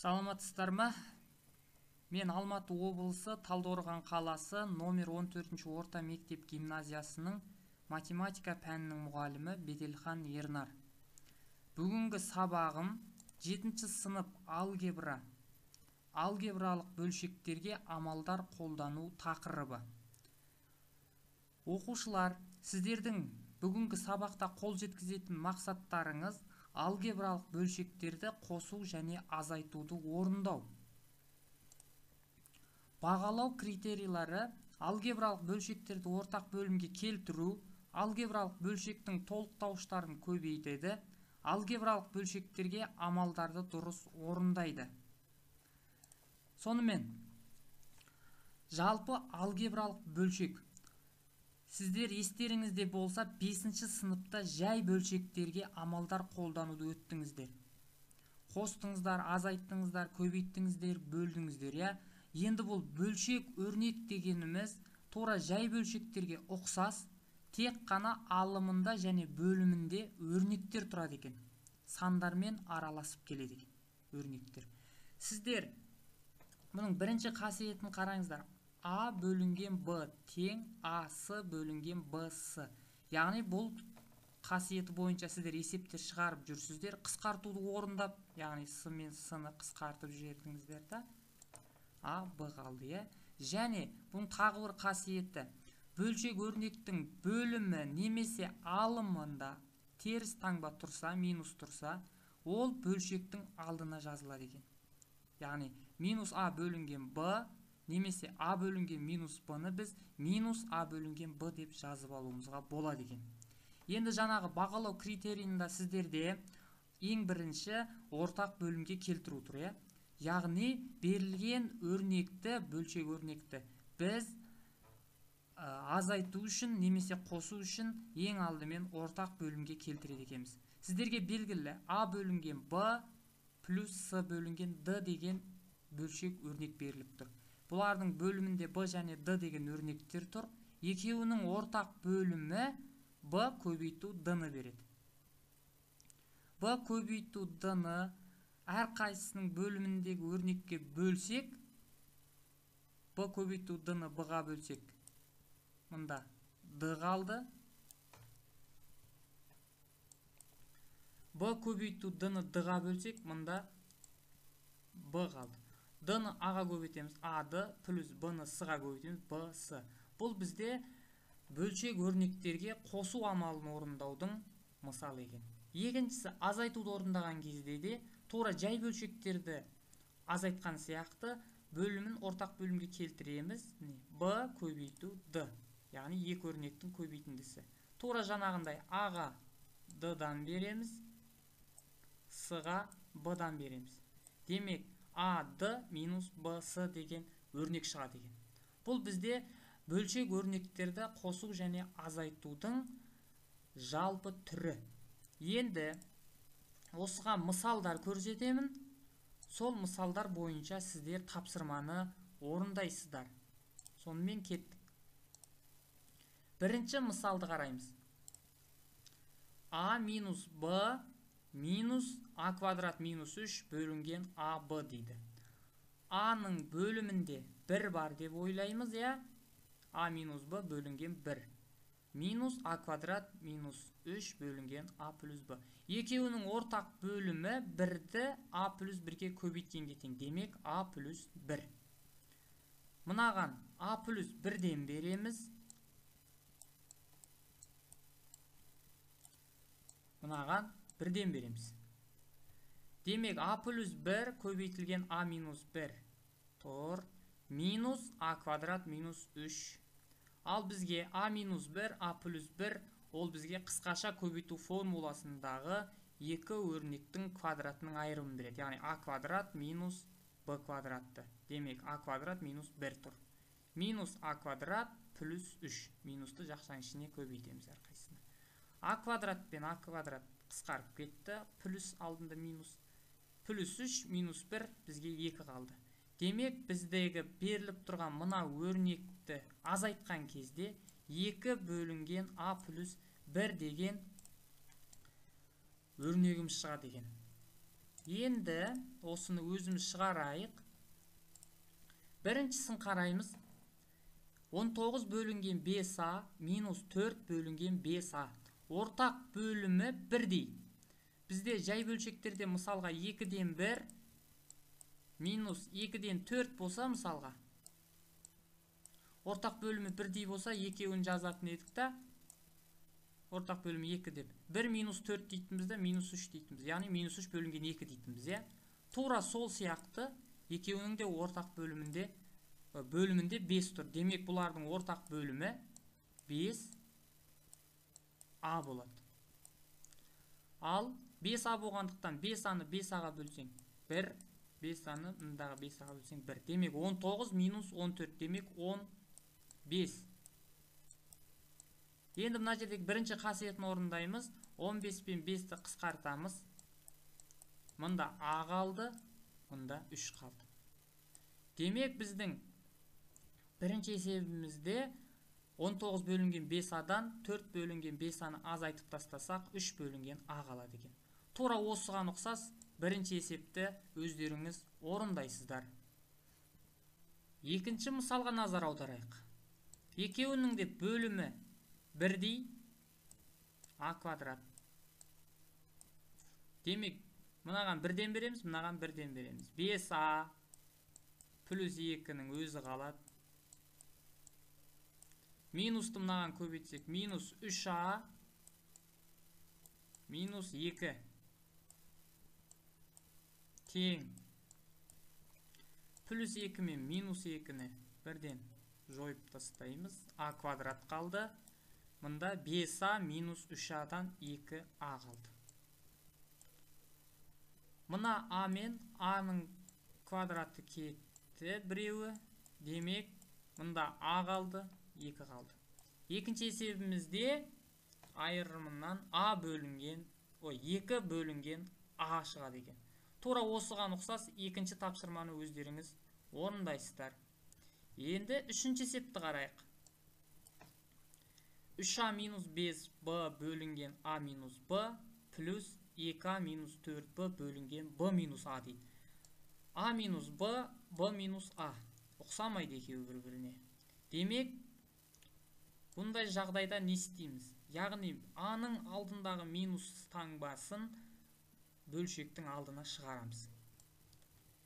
Саламатсыздар ма? Мен Алматы облысы Талдықорған қаласы номер 14 орта мектеп гимназиясының математика пәнінің мұғалімі Беделхан Ернар. Бүгінгі сабағым 7 сынып алгебралық бөлшектерге амалдар қолдану тақырыбы. Оқушылар, сіздердің бүгінгі сабақта қол жеткізетін мақсаттарыңыз алгебралық бөлшектерді қосу және азайтуды орындау. Бағалау критерийлері: алгебралық бөлшектерді ортақ бөлімге келтіру, алгебралық бөлшектің толықтауыштарын көбейтеді, алгебралық бөлшектерге амалдарды дұрыс орындайды. Сонымен, жалпы алгебралық бөлшек. Сіздер естеріңізде болса, 5 сыныпта жай бөлшектерге амалдар қолдануды өттіңіздер. Қостыңыздар, азайттыңыздар, көбейттіңіздер, бөлдіңіздер, я? Енді бұл бөлшек өрнек дегеніміз тура жай бөлшектерге ұқсас, тек қана алымында және бөлімінде өрнектер тұрады екен. Сандармен араласып келеді екен өрнектер. Сіздер бұның бірінші қасиетін қараңыздар. А бөлінген Б тең АС бөлінген БС. Яғни бұл қасиеті бойынша сіздер есептер шығарып жүрсіздер, қысқартуды орындап, яғни С мен С-ны қысқартып жібердіңіздер да. А, Б қалды, және бұның тағы бір қасиеті: бөлшек өрнектің бөлімі немесе алымында теріс таңба тұрса, минус тұрса, ол бөлшектің алдына жазылады екен. Яғни минус А бөлінген Б немесе А бөлінген минус Б-ны біз минус А бөлінген Б деп жазып алуымызға болады екен. Енді жаңағы бағалау критерийінде сіздерде ең бірінші ортақ бөлімге келтіру тұр. Яғни берілген өрнекті, бөлшек өрнекті біз азайту үшін немесе қосу үшін ең алдымен ортақ бөлімге келтіреді екенбіз. Сіздерге белгілі А бөлінген Б плюс С бөлінген Д деген бөлшек өрнек беріліп тұр. Бұлардың бөлімінде Б және Д деген өрнектер тұр. Екеуінің ортақ бөлімі Б көбейту Д-ны береді. Б көбейту Д-ны әрқайсысының бөліміндегі өрнекке бөлсек, Б көбейту Д-ны Б-ға бөлсек, мұнда Д қалды. Б көбейту Д-ны Д-ға бөлсек, мұнда Б қалды. Д-ны А-ға көбейтеміз, А-ды, плюс Б-ны С-ға көбейтеміз, Б-С. Бұл бізде бөлшек өрнектерге қосу амалын орындаудың мысалы екен. Екіншісі, азайтуды орындаған кезде де тура жай бөлшектерді азайтқан сияқты бөлімін ортақ бөлімге келтіреміз. Б көбейту Д, яғни екі өрнектің көбейтіндісі. Тура жаңағындай А-ға Д-дан береміз, С-ға Б-дан береміз. Демек, А-Д минус Б-С деген өрнек шығады екен. Бұл бізде бөлшек өрнектерді қосу және азайтудың жалпы түрі. Енді осыға мысалдар көрсетемін. Сол мысалдар бойынша сіздер тапсырманы орындайсыздар. Сонымен кеттік. Бірінші мысалды қараймыз. А минус Б минус А квадрат минус 3 бөлінген АБ дейді. А-ның бөлімінде 1 бар деп ойлаймыз, А минус Б бөлінген 1. Минус А квадрат минус 3 бөлінген А плюс Б. Екеуінің ортақ бөлімі 1-ді А плюс 1-ге көбейткенге тең. Демек, А плюс 1. Мынаған А плюс 1-ден береміз. Мынаған 1-ден береміз. Демек, А плюс 1 көбейтілген А минус 1 тұр. Минус А квадрат минус 3. Ал бізге А минус 1, А плюс 1, ол бізге қысқаша көбейту формуласындағы екі өрнектің квадратының айырымын береді. Яғни А квадрат минус Б квадратты. Демек, А квадрат минус 1 тұр. Минус А квадрат плюс 3. Минусты жақшаның ішіне көбейтеміз әрқайсыны. А квадрат пен А квадрат қысқарып кетті. Плюс алдында минус. Плюс 3 минус 1 бізге 2 қалды. Демек, біздегі беріліп тұрған мына өрнекті азайтқан кезде 2 бөлінген А плюс 1 деген өрнегіміз шығады екен. Енді осыны өзіміз шығарайық. Біріншісін қараймыз. 19 бөлінген 5а минус 4 бөлінген 5а. Ортақ бөлімі бірдей. Бізде жай бөлшектерде мысалға 2-ден 1 минус 2-ден 4 болса мысалға. Ортақ бөлімі бірдей болса екеуін жазатын едік та. Ортақ бөлімі 2 деп. 1 минус 4 дейтінбізді, минус 3 дейтінбіз. Яғни минус 3 бөлінген 2 дейтінбіз. Тура сол сияқты екеуінің де ортақ бөлімінде 5 тұр. Демек бұлардың ортақ бөлімі 5а болады. Ал 5а болғандықтан 5аны 5аға бөлсең 1, 5аны мұндағы 5аға бөлсең 1. Демек 19 минус 14 демек 15. Енді мына жердегі бірінші қасиетін орындаймыз. 15 пен 5-ті қысқартамыз. Мұнда а қалды, мұнда 3 қалды. Демек біздің бірінші есебімізде 19 бөлінген 5адан 4 бөлінген 5аны азайтып тастасақ 3 бөлінген а қалады екен. Тура осыған ұқсас бірінші есепті өздеріңіз орындайсыздар. Екінші мысалға назар аударайық. Екеуінің де бөлімі бірдей а квадрат. Демек, мұнаған 1-ден береміз, мұнаған 1-ден береміз. 5а плюс 2-нің өзі қалады. Минусты мұнаған көбейтсек, минус 3а минус 2 тең. Плюс 2 мен минус 2-ні 1-ден жойып тастаймыз. А квадрат қалды. Мұнда 5а минус 3адан 2а қалды. Мұна а мен а-ның квадраты кетті біреуі. Демек, мұнда а қалды, 2 қалды. Екінші есебімізде айырымынан 2 бөлінген а шығады екен. Тура осыған ұқсас екінші тапсырманы өздеріңіз орындайсыздар. Енді үшінші есепті қарайық. 3а минус 5b бөлінген а минус b плюс 2а минус 4b бөлінген b минус а дейді. А минус b, b минус а. Ұқсамайды екеуі бір-біріне. Демек, бұндай жағдайда не істейміз? Яғни, а-ның алдындағы минус таңбасын бөлшектің алдына шығарамыз.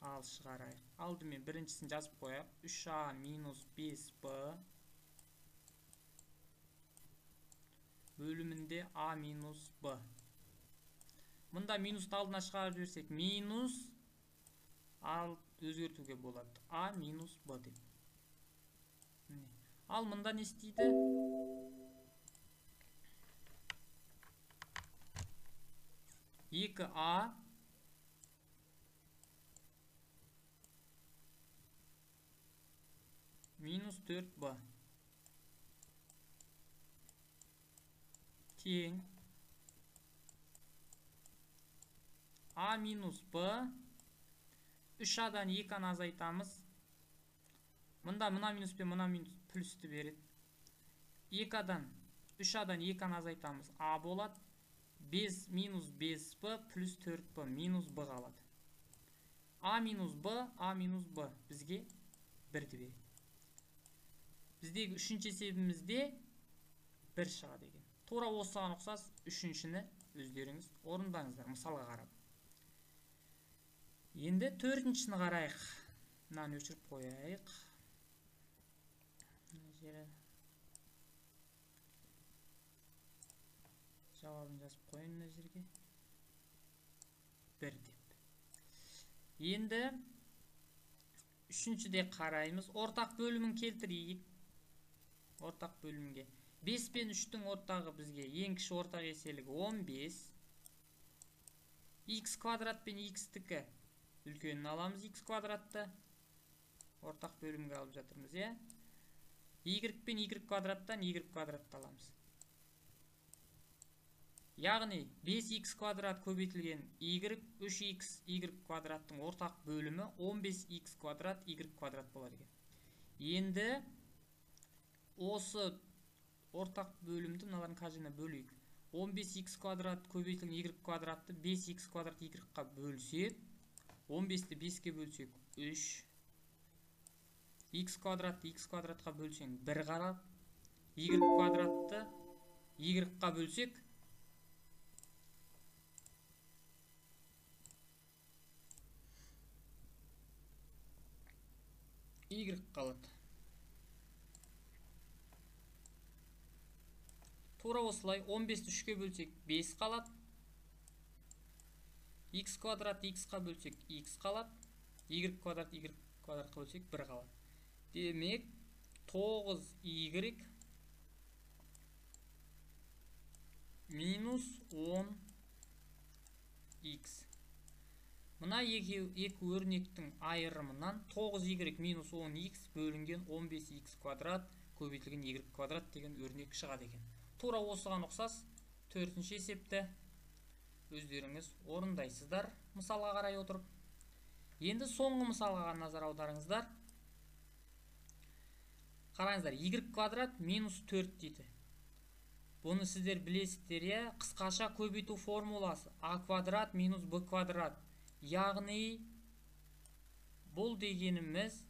Ал шығарайық. Алдымен біріншісін жазып қояйық. 3а минус 5b бөлімінде а минус b. Мұнда минусты алдына шығарып жіберсек, минус ал өзгертуге болады. А минус b деп. Ал мұнда не істейді? Екі а минус 4b тең а минус b 3адан 2-аны азайтамыз. Мұнда мұна минус пен мұна минус плюсті береді. 3адан 2-аны азайтамыз. А болады. 5 минус 5b плюс 4b минус b қалады. А минус b бізге 1-ді береді. Біздегі үшінші есебімізде 1 шығады екен. Тура осыған ұқсас үшіншіні өздеріңіз орындаңыздар. Мысалға қарап. Енді төртіншіні қарайық. Мынаны өшіріп қояйық. Жауабын жазып қойын мына жерге. 1 деп. Енді үшіншіде қараймыз. Ортақ бөлімін келтірейік. Ортақ бөлімге. 5 пен 3-тің ортағы бізге ең кіші ортақ еселігі 15. X квадрат пен X-тікі үлкенін аламыз X квадратты. Ортақ бөлімге алып жатырмыз, е? Y пен Y квадраттан Y квадратты аламыз. Яғни 5x квадрат көбейтілген y, 3x y квадраттың ортақ бөлімі 15x квадрат y квадрат болады екен. Енді осы ортақ бөлімді мыналардың қажына бөлейік. 15x квадрат көбейтілген y квадратты 5x квадрат y-қа бөлсек, 15-ті 5-ке бөлсек 3, x квадратты x квадратқа бөлсең 1 қалады, y квадратты y-қа бөлсек y қалады. Тура осылай 15-ті 3-ке бөлсек 5 қалады, x квадрат x-қа бөлсек x қалады, y квадрат y квадратқа бөлсек 1 қалады. Демек 9y минус 10x. Мына екі өрнектің айырымынан 9y минус 10x бөлінген 15x квадрат көбейтілген y квадрат деген өрнек шығады екен. Тура осыған ұқсас 4-ші есепті өздеріңіз орындайсыздар мысалға қарай отырып. Енді соңғы мысалға назар аударыңыздар. Қараңыздар, y квадрат минус 4 дейді. Бұны сіздер білесіздер, қысқаша көбейту формуласы a квадрат минус b квадрат. Яғни бұл дегеніміз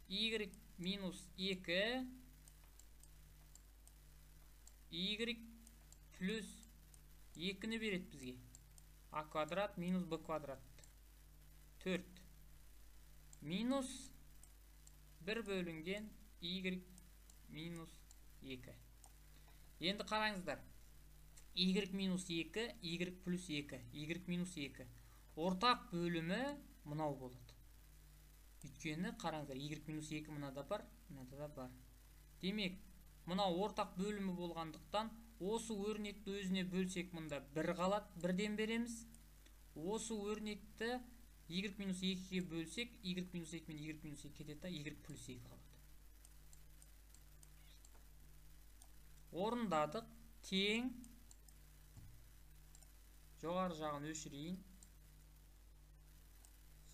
y минус 2 y плюс 2-ні береді бізге. a квадрат минус b квадрат 4 минус 1 бөлінген y минус 2. Енді қараңыздар, y минус 2, y плюс 2, y минус 2. Ортақ бөлімі мұнау болады. Өйткені қараңыздар, y минус 2 мұнада бар, мұнада да бар. Демек, мұнау ортақ бөлімі болғандықтан, осы өрнекті өзіне бөлсек мұнда 1 қалады, 1-ден береміз. Осы өрнекті y минус 2-ге бөлсек, y минус 2 мен y минус 2 кетеді, y плюс 2 қалады. Орындадық, тең, жоғары жағын өшірейін,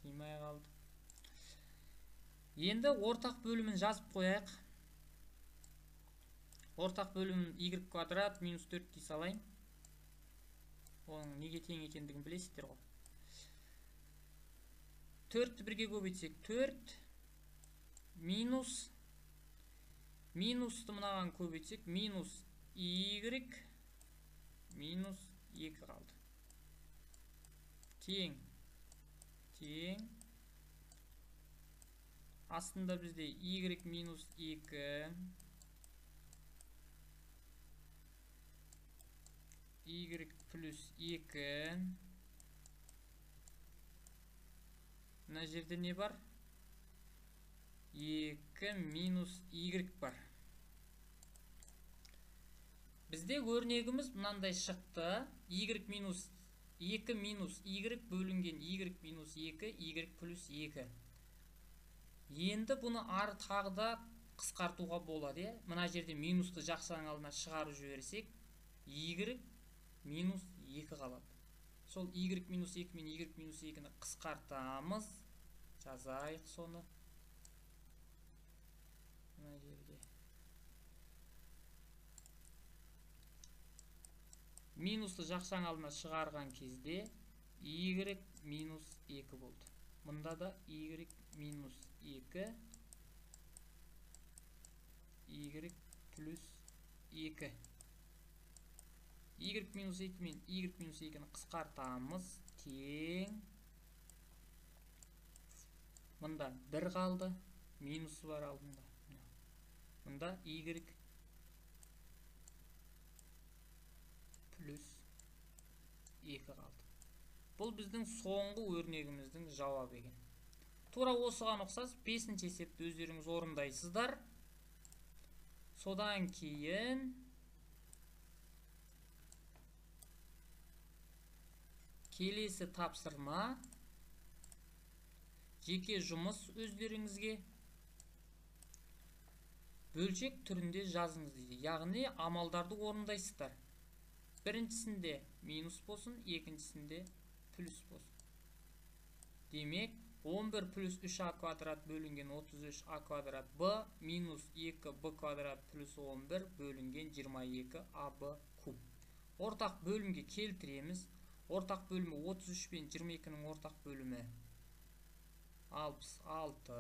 сыймай қалды. Енді ортақ бөлімін жазып қояйық. Ортақ бөлімін y квадрат минус 4 дей салайын. Оның неге тең екендігін білесіздер ғой. 4-ті 1-ге көбейтсек 4 минус минусты мынаған көбейтсек минус y минус 2 қалды. Тең. Астында бізде y минус 2 y плюс 2. Мына жерде не бар? 2 минус y бар. Бізде өрнегіміз мынандай шықты. Y минус 2 минус y бөлінген y минус 2, y плюс 2. Енді бұны ары тағыда қысқартуға болады. Мына жерде минусты жақсының алдына шығарып жіберсек, y минус 2 қалады. Сол y минус 2 мен y минус 2-ні қысқартамыз. Жазайық соны. Мына жерге. Минусты жақсаң алдына шығарған кезде y минус 2 болды. Мұнда да y минус 2, y плюс 2. Y минус 2 мен y минус 2-ні қысқартамыз. Тең. Мұнда 1 қалды. Минусы бар алдында. Мұнда y плюс 2 қалды. Бұл біздің соңғы өрнегіміздің жауабы екен. Тура осыған ұқсас 5-ші есепті өздеріңіз орындайсыздар. Содан кейін келесі тапсырма жеке жұмыс өздеріңізге бөлшек түрінде жазыңыз дейді. Яғни амалдарды орындайсыздар. Біріншісінде минус болсын, екіншісінде плюс болсын. Демек, 11 плюс 3a квадрат бөлінген 33a квадрат b минус 2b квадрат плюс 11 бөлінген 22ab куб. ортақ бөлімге келтіреміз. Ортақ бөлімі 33 пен 22-нің ортақ бөлімі 66.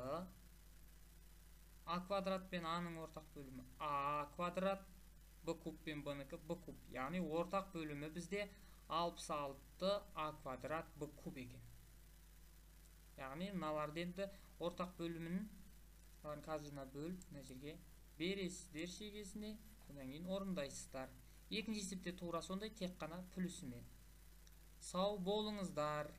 А квадрат пен А-ның ортақ бөлімі А квадрат. Б куб пен Б-нікі Б куб. Яғни ортақ бөлімі бізде 66 А квадрат Б куб екен. Яғни мыналарды енді ортақ бөлімінің қазіріне бөліп, мына жерге бересіздер шегесіне, содан кейін орындайсыздар. Екінші есепте тура сондай, тек қана плюсімен. Сау болыңыздар.